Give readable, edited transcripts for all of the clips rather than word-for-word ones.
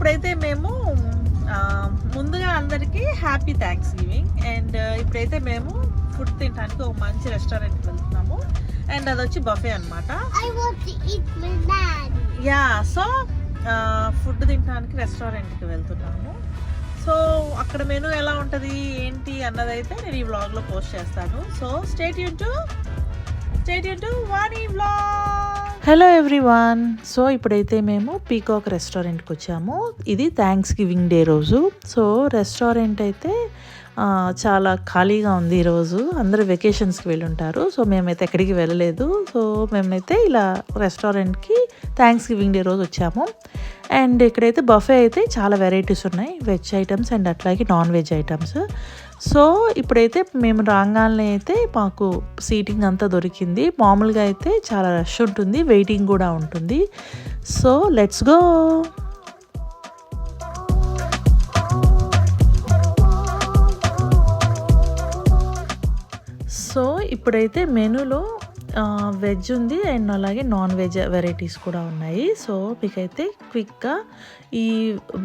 ఇప్పుడైతే మేము ముందుగా అందరికీ హ్యాపీ థ్యాంక్స్ గివింగ్. అండ్ ఇప్పుడైతే మేము ఫుడ్ తినడానికి ఒక మంచి రెస్టారెంట్కి వెళ్తున్నాము. అండ్ అది వచ్చి బఫే అనమాట. యా, సో ఫుడ్ తినడానికి రెస్టారెంట్కి వెళ్తున్నాము. సో అక్కడ మెనూ ఎలా ఉంటుంది ఏంటి అన్నదైతే నేను ఈ వ్లాగ్లో పోస్ట్ చేస్తాను. So stay tune to Vani vlog. Hello everyone. So ఇప్పుడైతే మేము పీకాక్ రెస్టారెంట్కి వచ్చాము. ఇది థ్యాంక్స్ గివింగ్ డే రోజు. సో రెస్టారెంట్ అయితే చాలా ఖాళీగా ఉంది ఈరోజు. అందరూ వెకేషన్స్కి వెళ్ళి ఉంటారు. సో మేమైతే ఎక్కడికి వెళ్ళలేదు. సో మేమైతే ఇలా రెస్టారెంట్కి థ్యాంక్స్ గివింగ్ డే రోజు వచ్చాము. అండ్ ఇక్కడైతే బఫే అయితే చాలా వెరైటీస్ ఉన్నాయి, వెజ్ ఐటమ్స్ అండ్ అట్లాగే నాన్ వెజ్ ఐటమ్స్. సో ఇప్పుడైతే మేము రాగానే అయితే మాకు సీటింగ్ అంతా దొరికింది. మామూలుగా అయితే చాలా రష్ ఉంటుంది, వెయిటింగ్ కూడా ఉంటుంది. So let's go. సో ఇప్పుడైతే మెనూలో వెజ్ ఉంది అండ్ అలాగే నాన్ వెజ్ వెరైటీస్ కూడా ఉన్నాయి. సో మీకైతే క్విక్గా ఈ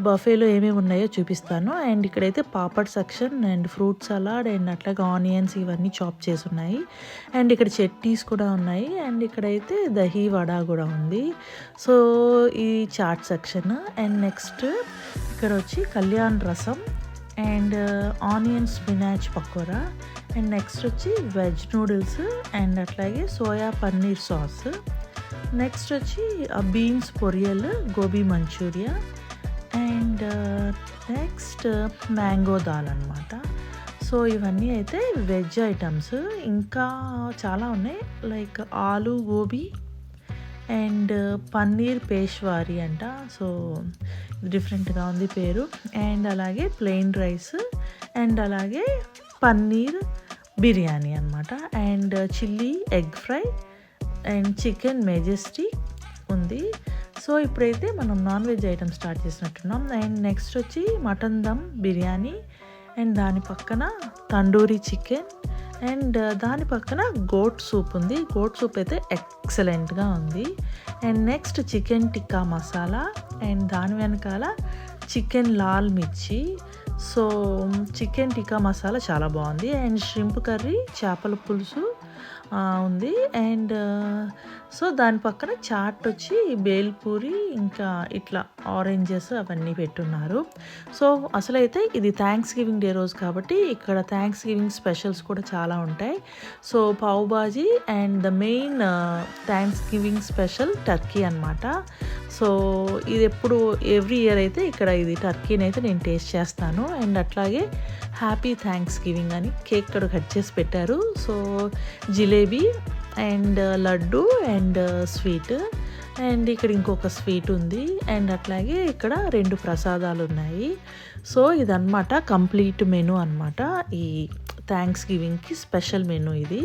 బఫేలో ఏమేమి ఉన్నాయో చూపిస్తాను. అండ్ ఇక్కడైతే papad section and fruit salad and అట్లాగే ఆనియన్స్ ఇవన్నీ చాప్ చేసి ఉన్నాయి. అండ్ ఇక్కడ చట్నీస్ కూడా ఉన్నాయి. అండ్ ఇక్కడైతే దహీ వడ కూడా ఉంది. సో ఈ చాట్ సెక్షన్. అండ్ నెక్స్ట్ ఇక్కడ వచ్చి Kalyan rasam and onion spinach pakoda. And next వచ్చి వెజ్ నూడిల్స్ అండ్ అట్లాగే సోయా పన్నీర్ సాస్. నెక్స్ట్ వచ్చి beans poriyal, gobi Manchurian and next mango dal అనమాట. సో ఇవన్నీ అయితే వెజ్ ఐటమ్స్. ఇంకా చాలా ఉన్నాయి, లైక్ ఆలు గోబీ అండ్ పన్నీర్ పేష్వారీ అంట. సో డిఫరెంట్గా ఉంది పేరు. అండ్ అలాగే ప్లెయిన్ రైస్ అండ్ అలాగే పన్నీర్ బిర్యానీ అనమాట. And chilli egg fry and chicken majestic ఉంది. సో ఇప్పుడైతే మనం నాన్ వెజ్ ఐటమ్ స్టార్ట్ చేసినట్టున్నాం. అండ్ నెక్స్ట్ వచ్చి మటన్ దమ్ బిర్యానీ అండ్ దాని పక్కన తండూరి చికెన్ అండ్ దాని పక్కన గోట్ సూప్ ఉంది. గోట్ సూప్ అయితే ఎక్సలెంట్గా ఉంది. And next chicken tikka masala and దాని వెనకాల చికెన్ లాల్ మిర్చి. సో చికెన్ టిక్కా మసాలా చాలా బాగుంది. అండ్ ష్రింప్ కర్రీ, చేపల పులుసు ఉంది. అండ్ సో దాని పక్కన చాట్ వచ్చి బేల్పూరి ఇంకా ఇట్లా ఆరెంజెస్ అవన్నీ పెట్టున్నారు. సో అసలైతే ఇది థ్యాంక్స్ గివింగ్ డే రోజు కాబట్టి ఇక్కడ థ్యాంక్స్ గివింగ్ స్పెషల్స్ కూడా చాలా ఉంటాయి. So pav bhaji and the main Thanksgiving special turkey అనమాట. సో ఇది ఎప్పుడు ఎవ్రీ ఇయర్ అయితే ఇక్కడ ఇది టర్కీని అయితే నేను టేస్ట్ చేస్తాను. అండ్ అట్లాగే హ్యాపీ థ్యాంక్స్ గివింగ్ అని కేక్ కూడా కట్ చేసి పెట్టారు. So jalebi and laddu and sweet and ఇక్కడ ఇంకొక స్వీట్ ఉంది. అండ్ అట్లాగే ఇక్కడ 2 ప్రసాదాలు ఉన్నాయి. సో ఇదన్నమాట కంప్లీట్ మెనూ అనమాట, ఈ థ్యాంక్స్ గివింగ్కి స్పెషల్ మెనూ ఇది.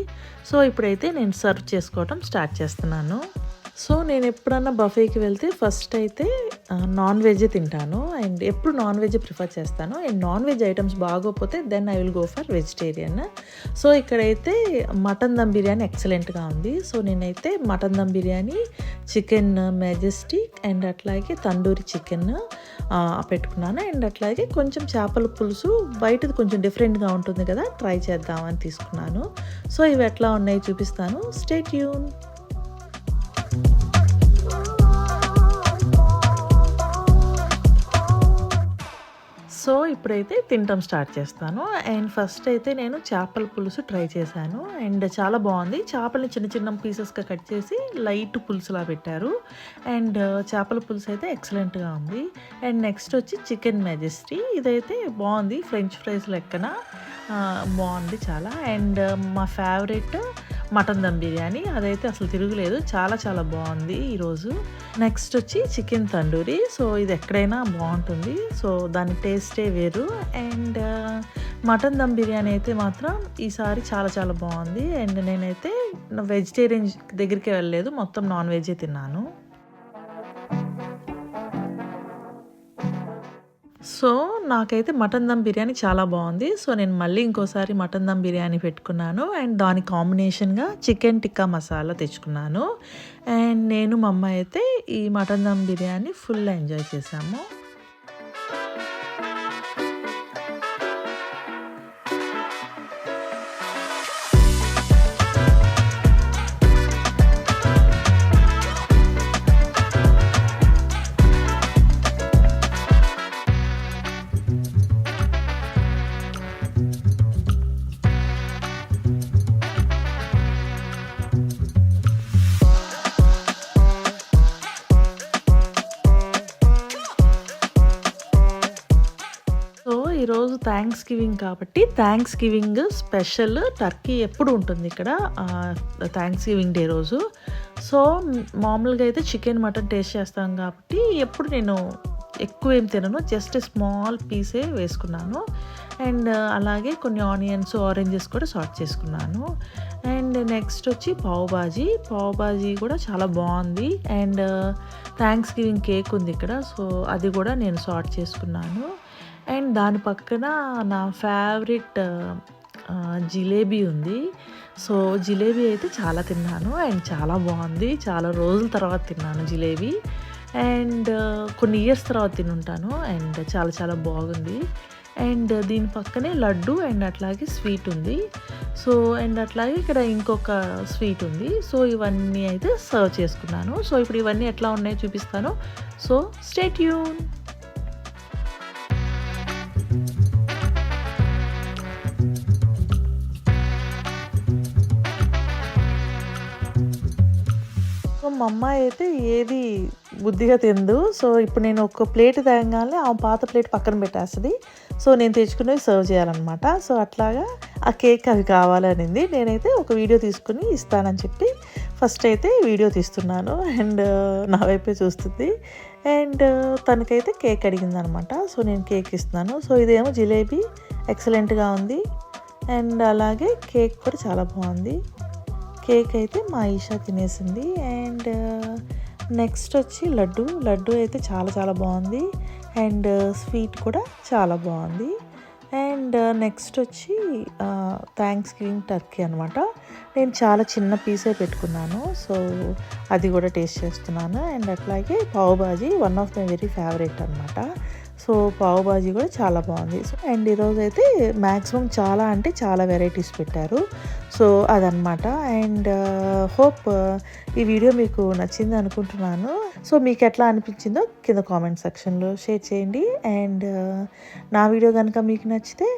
సో ఇప్పుడైతే నేను సర్వ్ చేసుకోవటం స్టార్ట్ చేస్తున్నాను. సో నేను ఎప్పుడన్నా బఫేకి వెళ్తే ఫస్ట్ అయితే నాన్ వెజ్ తింటాను అండ్ ఎప్పుడు నాన్ వెజ్ ప్రిఫర్ చేస్తాను. అండ్ నాన్ వెజ్ ఐటమ్స్ బాగోకపోతే then I will go for vegetarian. So ఇక్కడైతే మటన్ దమ్ బిర్యానీ ఎక్సలెంట్గా ఉంది. సో నేనైతే mutton dum biryani, chicken majestic and అట్లాగే తండూరి చికెన్ పెట్టుకున్నాను. అండ్ అట్లాగే కొంచెం చేపల పులుసు, బయటది కొంచెం డిఫరెంట్గా ఉంటుంది కదా, ట్రై చేద్దామని తీసుకున్నాను. సో ఇవి ఎట్లా ఉన్నాయి చూపిస్తాను, స్టే ట్యూన్. సో ఇప్పుడైతే తినటం స్టార్ట్ చేస్తాను. అండ్ ఫస్ట్ అయితే నేను చేపల పులుసు ట్రై చేశాను అండ్ చాలా బాగుంది. చేపలని చిన్న చిన్న పీసెస్గా కట్ చేసి లైట్ పులుసులా పెట్టారు. అండ్ చేపల పులుసు అయితే ఎక్సలెంట్గా ఉంది. అండ్ నెక్స్ట్ వచ్చి చికెన్ మెజెస్టీ. ఇదైతే బాగుంది, ఫ్రెంచ్ ఫ్రైస్ లెక్కన బాగుంది చాలా. అండ్ మా ఫేవరెట్ మటన్ దమ్ బిర్యానీ, అదైతే అసలు తిరుగులేదు, చాలా చాలా బాగుంది ఈరోజు. నెక్స్ట్ వచ్చి చికెన్ తండూరి. సో ఇది ఎక్కడైనా బాగుంటుంది, సో దాని టేస్టే వేరు. అండ్ మటన్ దమ్ బిర్యానీ అయితే మాత్రం ఈసారి చాలా చాలా బాగుంది. అండ్ నేనైతే వెజిటేరియన్ దగ్గరికి వెళ్ళలేదు, మొత్తం నాన్ వెజే తిన్నాను. సో నాకైతే మటన్ దమ్ బిర్యానీ చాలా బాగుంది. సో నేను మళ్ళీ ఇంకోసారి మటన్ దమ్ బిర్యానీ పెట్టుకున్నాను అండ్ దాని కాంబినేషన్గా చికెన్ టిక్కా మసాలా తెచ్చుకున్నాను. అండ్ నేను మా అమ్మాయి అయితే ఈ mutton dum biryani full enjoy చేసాము. ఈరోజు థ్యాంక్స్ గివింగ్ కాబట్టి థ్యాంక్స్ గివింగ్ స్పెషల్ టర్కీ ఎప్పుడు ఉంటుంది ఇక్కడ థ్యాంక్స్ గివింగ్ డే రోజు. సో మామూలుగా అయితే చికెన్ మటన్ టేస్ట్ చేస్తాం కాబట్టి ఎప్పుడు నేను ఎక్కువ ఏం తినను, జస్ట్ స్మాల్ పీసే వేసుకున్నాను. అండ్ అలాగే కొన్ని ఆనియన్స్, ఆరెంజెస్ కూడా సార్ట్ చేసుకున్నాను. అండ్ నెక్స్ట్ వచ్చి పావ్ బాజీ కూడా చాలా బాగుంది. అండ్ థ్యాంక్స్ గివింగ్ కేక్ ఉంది ఇక్కడ, సో అది కూడా నేను సార్ట్ చేసుకున్నాను. అండ్ దాని పక్కన నా ఫేవరెట్ జిలేబీ ఉంది. సో జిలేబీ అయితే చాలా తిన్నాను అండ్ చాలా బాగుంది. చాలా రోజుల తర్వాత తిన్నాను జిలేబీ అండ్ కొన్ని ఇయర్స్ తర్వాత తినుంటాను అండ్ చాలా చాలా బాగుంది. అండ్ దీని పక్కనే లడ్డు అండ్ అట్లాగే స్వీట్ ఉంది. సో అండ్ అట్లాగే ఇక్కడ ఇంకొక స్వీట్ ఉంది. సో ఇవన్నీ అయితే సర్వ్ చేసుకున్నాను. సో ఇప్పుడు ఇవన్నీ ఎట్లా ఉన్నాయో చూపిస్తాను. So stay tune. సో మా అమ్మాయి అయితే ఏది బుద్ధిగా తిందు. సో ఇప్పుడు నేను ఒక ప్లేట్ తేగానే ఆ పాత ప్లేట్ పక్కన పెట్టేస్తుంది. సో నేను తెచ్చుకునేవి సర్వ్ చేయాలన్నమాట. సో అట్లాగా ఆ కేక్ అవి కావాలనింది. నేనైతే ఒక వీడియో తీసుకుని ఇస్తానని చెప్పి ఫస్ట్ అయితే వీడియో తీస్తున్నాను అండ్ నా వైపే చూస్తుంది. అండ్ తనకైతే కేక్ అడిగింది అనమాట. సో నేను కేక్ ఇస్తున్నాను. సో ఇదేమో జిలేబీ ఎక్సలెంట్గా ఉంది అండ్ అలాగే కేక్ కూడా చాలా బాగుంది. కేక్ అయితే మా ఈషా తినేసింది. అండ్ నెక్స్ట్ వచ్చి లడ్డు అయితే చాలా చాలా బాగుంది అండ్ స్వీట్ కూడా చాలా బాగుంది. అండ్ నెక్స్ట్ వచ్చి థ్యాంక్స్ గివింగ్ టర్కీ అనమాట. నేను చాలా చిన్న పీసే పెట్టుకున్నాను. సో అది కూడా టేస్ట్ చేస్తున్నాను. అండ్ అట్లాగే pav bhaji one of my very favourite అనమాట. సో పావ్ బాజీ కూడా చాలా బాగుంది. సో అండ్ ఈరోజు అయితే మ్యాక్సిమం చాలా అంటే చాలా వెరైటీస్ పెట్టారు. సో అదనమాట. అండ్ హోప్ ఈ వీడియో మీకు నచ్చింది అనుకుంటున్నాను. సో మీకు ఎట్లా అనిపించిందో కింద కామెంట్ సెక్షన్లో షేర్ చేయండి. అండ్ నా వీడియో కనుక మీకు నచ్చితే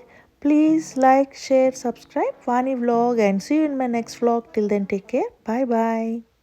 please like, share, subscribe Vani vlog and see you in my next vlog. Till then, take care. Bye bye.